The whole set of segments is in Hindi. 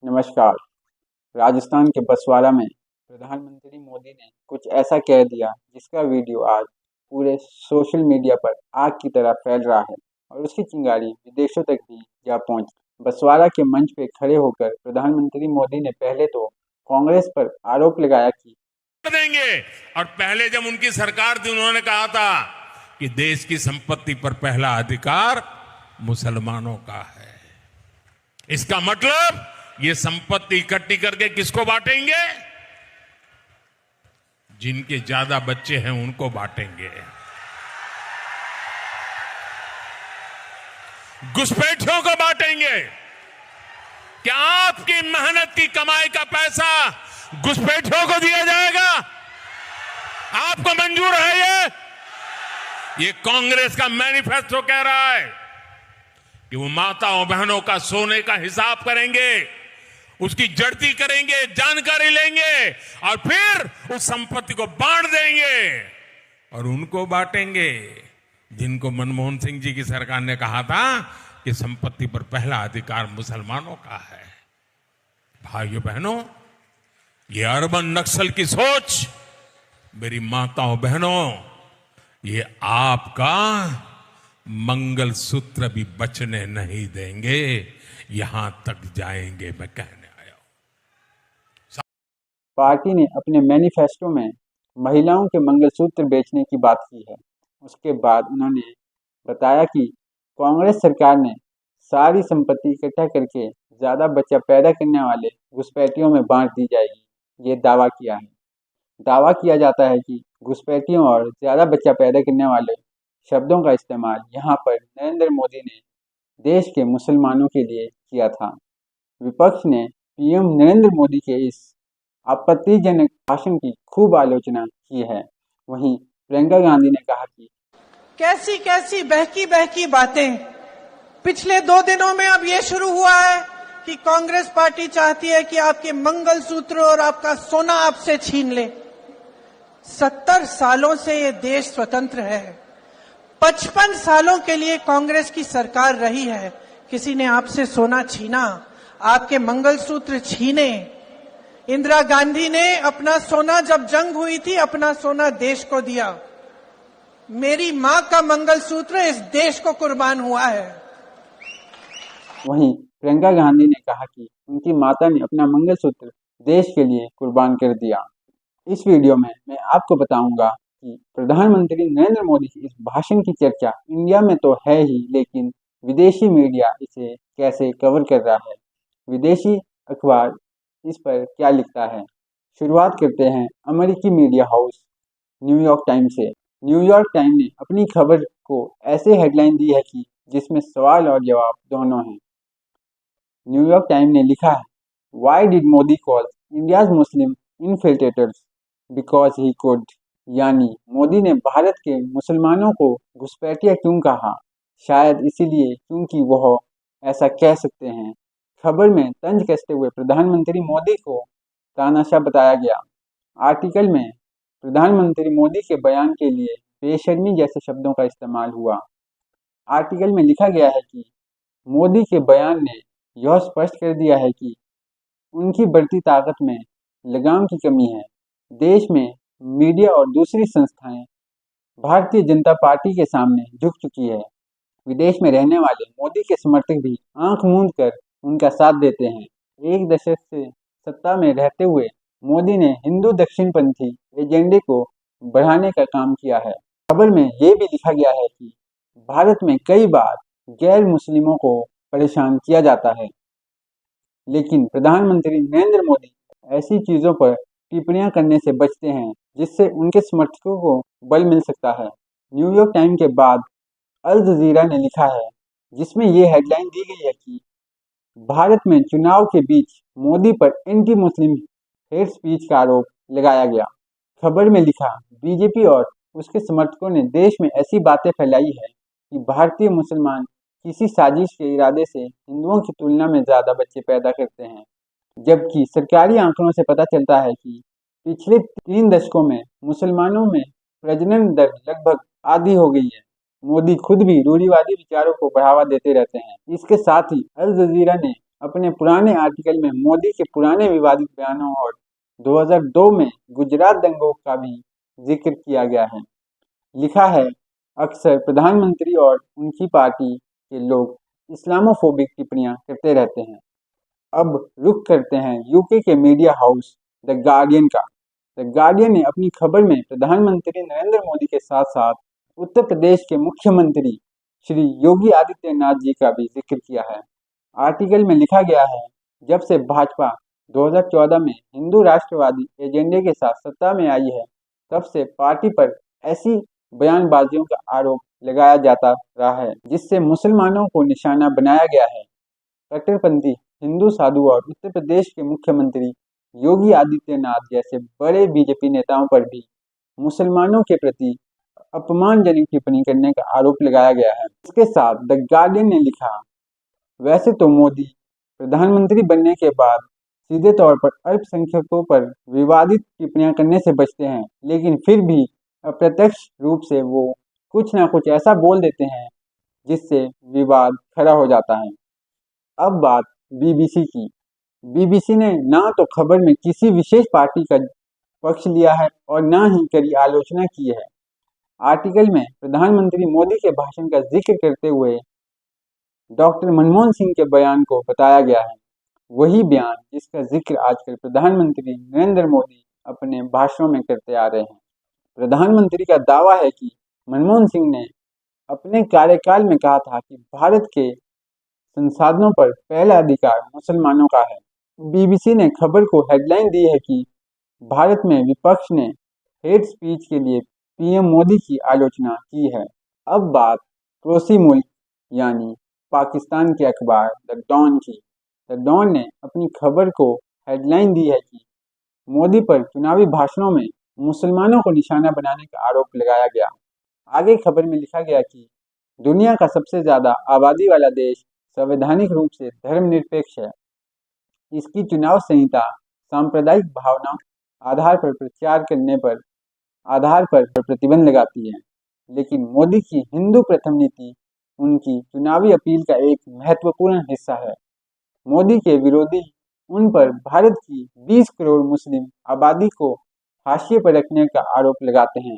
नमस्कार। राजस्थान के बसवाड़ा में प्रधानमंत्री मोदी ने कुछ ऐसा कह दिया जिसका वीडियो आज पूरे सोशल मीडिया पर आग की तरह फैल रहा है और उसकी चिंगारी विदेशों तक भी जा पहुंची। बसवाड़ा के मंच पे खड़े होकर प्रधानमंत्री मोदी ने पहले तो कांग्रेस पर आरोप लगाया कि देंगे, और पहले जब उनकी सरकार थी उन्होंने कहा था कि देश की संपत्ति पर पहला अधिकार मुसलमानों का है। इसका मतलब ये संपत्ति इकट्ठी करके किसको बांटेंगे? जिनके ज्यादा बच्चे हैं उनको बांटेंगे। घुसपैठियों को बांटेंगे। क्या आपकी मेहनत की कमाई का पैसा घुसपैठियों को दिया जाएगा? आपको मंजूर है ये कांग्रेस का मैनिफेस्टो कह रहा है कि वो माताओं बहनों का सोने का हिसाब करेंगे, उसकी जड़ती करेंगे, जानकारी लेंगे और फिर उस संपत्ति को बांट देंगे और उनको बांटेंगे जिनको मनमोहन सिंह जी की सरकार ने कहा था कि संपत्ति पर पहला अधिकार मुसलमानों का है। भाइयों बहनों, ये अर्बन नक्सल की सोच, मेरी माताओं बहनों, ये आपका मंगलसूत्र भी बचने नहीं देंगे, यहां तक जाएंगे, मैं कहने आया हूं। पार्टी ने अपने मैनिफेस्टो में महिलाओं के मंगलसूत्र बेचने की बात की है। उसके बाद उन्होंने बताया कि कांग्रेस सरकार ने सारी संपत्ति इकट्ठा करके ज़्यादा बच्चा पैदा करने वाले घुसपैठियों में बांट दी जाएगी। ये दावा किया है। दावा किया जाता है कि घुसपैठियों और ज़्यादा बच्चा पैदा करने वाले शब्दों का इस्तेमाल यहाँ पर नरेंद्र मोदी ने देश के मुसलमानों के लिए किया था। विपक्ष ने पीएम नरेंद्र मोदी के इस आपत्तिजनक भाषण की खूब आलोचना की है। वहीं प्रियंका गांधी ने कहा कि कैसी कैसी बहकी बहकी बातें। पिछले 2 दिनों में अब ये शुरू हुआ है कि कांग्रेस पार्टी चाहती है कि आपके मंगलसूत्र और आपका सोना आपसे छीन ले। 70 सालों से ये देश स्वतंत्र है। 55 सालों के लिए कांग्रेस की सरकार रही है। किसी ने आपसे सोना छीना, आपके मंगलसूत्र छीने? इंदिरा गांधी ने अपना सोना, जब जंग हुई थी, अपना सोना देश को दिया। मेरी मां का मंगलसूत्र इस देश को कुर्बान हुआ है। वहीं प्रियंका गांधी ने कहा कि उनकी माता ने अपना मंगलसूत्र देश के लिए कुर्बान कर दिया। इस वीडियो में मैं आपको बताऊंगा कि प्रधानमंत्री नरेंद्र मोदी की इस भाषण की चर्चा इंडिया में तो है ही, लेकिन विदेशी मीडिया इसे कैसे कवर कर रहा है, विदेशी अखबार इस पर क्या लिखता है। शुरुआत करते हैं अमेरिकी मीडिया हाउस न्यूयॉर्क टाइम्स से। न्यूयॉर्क टाइम्स ने अपनी खबर को ऐसे हेडलाइन दी है कि जिसमें सवाल और जवाब दोनों हैं। न्यूयॉर्क टाइम्स ने लिखा है, why did Modi call India's Muslim infiltrators because he could, यानी मोदी ने भारत के मुसलमानों को घुसपैठिया क्यों कहा? शायद इसीलिए क्योंकि वह ऐसा कह सकते हैं। खबर में तंज कसते हुए प्रधानमंत्री मोदी को तानाशाह बताया गया। आर्टिकल में प्रधानमंत्री मोदी के बयान के लिए बेशर्मी जैसे शब्दों का इस्तेमाल हुआ। आर्टिकल में लिखा गया है कि मोदी के बयान ने यह स्पष्ट कर दिया है कि उनकी बढ़ती ताकत में लगाम की कमी है। देश में मीडिया और दूसरी संस्थाएं भारतीय जनता पार्टी के सामने झुक चुकी है। विदेश में रहने वाले मोदी के समर्थक भी आंख मूंद कर उनका साथ देते हैं। 1 दशक से सत्ता में रहते हुए मोदी ने हिंदू दक्षिणपंथी एजेंडे को बढ़ाने का काम किया है। खबर में ये भी लिखा गया है कि भारत में कई बार गैर मुस्लिमों को परेशान किया जाता है, लेकिन प्रधानमंत्री नरेंद्र मोदी ऐसी चीज़ों पर टिप्पणियां करने से बचते हैं जिससे उनके समर्थकों को बल मिल सकता है। न्यूयॉर्क टाइम्स के बाद अल जजीरा ने लिखा है, जिसमें ये हेडलाइन दी गई है कि भारत में चुनाव के बीच मोदी पर एंटी मुस्लिम हेट स्पीच का आरोप लगाया गया। खबर में लिखा, बीजेपी और उसके समर्थकों ने देश में ऐसी बातें फैलाई है कि भारतीय मुसलमान किसी साजिश के इरादे से हिंदुओं की तुलना में ज़्यादा बच्चे पैदा करते हैं, जबकि सरकारी आंकड़ों से पता चलता है कि पिछले 3 दशकों में मुसलमानों में प्रजनन दर लगभग आधी हो गई है। मोदी खुद भी रूढ़िवादी विचारों को बढ़ावा देते रहते हैं। इसके साथ ही अल जजीरा ने अपने पुराने आर्टिकल में मोदी के पुराने विवादित बयानों और 2002 में गुजरात दंगों का भी जिक्र किया गया है। लिखा है, अक्सर प्रधानमंत्री और उनकी पार्टी के लोग इस्लामोफोबिक टिप्पणियां करते रहते हैं। अब रुख करते हैं यूके के मीडिया हाउस द गार्डियन का। द गार्डियन ने अपनी खबर में प्रधानमंत्री नरेंद्र मोदी के साथ साथ उत्तर प्रदेश के मुख्यमंत्री श्री योगी आदित्यनाथ जी का भी जिक्र किया है। आर्टिकल में लिखा गया है, जब से भाजपा 2014 में हिंदू राष्ट्रवादी एजेंडे के साथ सत्ता में आई है, तब से पार्टी पर ऐसी बयानबाजियों का आरोप लगाया जाता रहा है जिससे मुसलमानों को निशाना बनाया गया है। कट्टरपंथी हिंदू साधु और उत्तर प्रदेश के मुख्यमंत्री योगी आदित्यनाथ जैसे बड़े बीजेपी नेताओं पर भी मुसलमानों के प्रति अपमानजनक टिप्पणी करने का आरोप लगाया गया है। इसके साथ द गार्डियन ने लिखा, वैसे तो मोदी प्रधानमंत्री बनने के बाद सीधे तौर पर अल्पसंख्यकों पर विवादित टिप्पणियां करने से बचते हैं, लेकिन फिर भी अप्रत्यक्ष रूप से वो कुछ ना कुछ ऐसा बोल देते हैं जिससे विवाद खड़ा हो जाता है। अब बात बीबीसी की। बीबीसी ने ना तो खबर में किसी विशेष पार्टी का पक्ष लिया है और ना ही कड़ी आलोचना की है। आर्टिकल में प्रधानमंत्री मोदी के भाषण का जिक्र करते हुए डॉक्टर मनमोहन सिंह के बयान को बताया गया है, वही बयान जिसका जिक्र आजकल प्रधानमंत्री नरेंद्र मोदी अपने भाषणों में करते आ रहे हैं। प्रधानमंत्री का दावा है कि मनमोहन सिंह ने अपने कार्यकाल में कहा था कि भारत के संसाधनों पर पहला अधिकार मुसलमानों का है। बीबीसी ने खबर को हेडलाइन दी है कि भारत में विपक्ष ने हेट स्पीच के लिए पीएम मोदी की आलोचना की है। अब बात पड़ोसी मुल्क यानी पाकिस्तान के अखबार द डॉन की। द डॉन ने अपनी खबर को हेडलाइन दी है कि मोदी पर चुनावी भाषणों में मुसलमानों को निशाना बनाने का आरोप लगाया गया। आगे खबर में लिखा गया कि दुनिया का सबसे ज्यादा आबादी वाला देश संवैधानिक रूप से धर्मनिरपेक्ष है। इसकी चुनाव संहिता सांप्रदायिक भावनाओं के आधार पर प्रचार करने पर प्रतिबंध लगाती है, लेकिन मोदी की हिंदू प्रथम नीति उनकी चुनावी अपील का एक महत्वपूर्ण हिस्सा है। मोदी के विरोधी उन पर भारत की 20 करोड़ मुस्लिम आबादी को हाशिए पर रखने का आरोप लगाते हैं।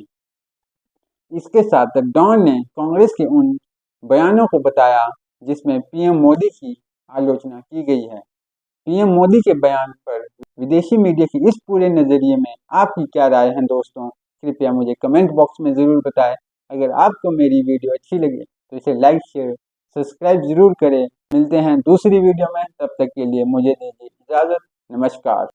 इसके साथ द डॉन ने कांग्रेस के उन बयानों को बताया जिसमें पीएम मोदी की आलोचना की गई है। पीएम मोदी के बयान पर विदेशी मीडिया के इस पूरे नजरिए में आपकी क्या राय है दोस्तों? कृपया मुझे कमेंट बॉक्स में ज़रूर बताएं। अगर आपको मेरी वीडियो अच्छी लगे तो इसे लाइक शेयर सब्सक्राइब जरूर करें। मिलते हैं दूसरी वीडियो में, तब तक के लिए मुझे दीजिए इजाज़त। नमस्कार।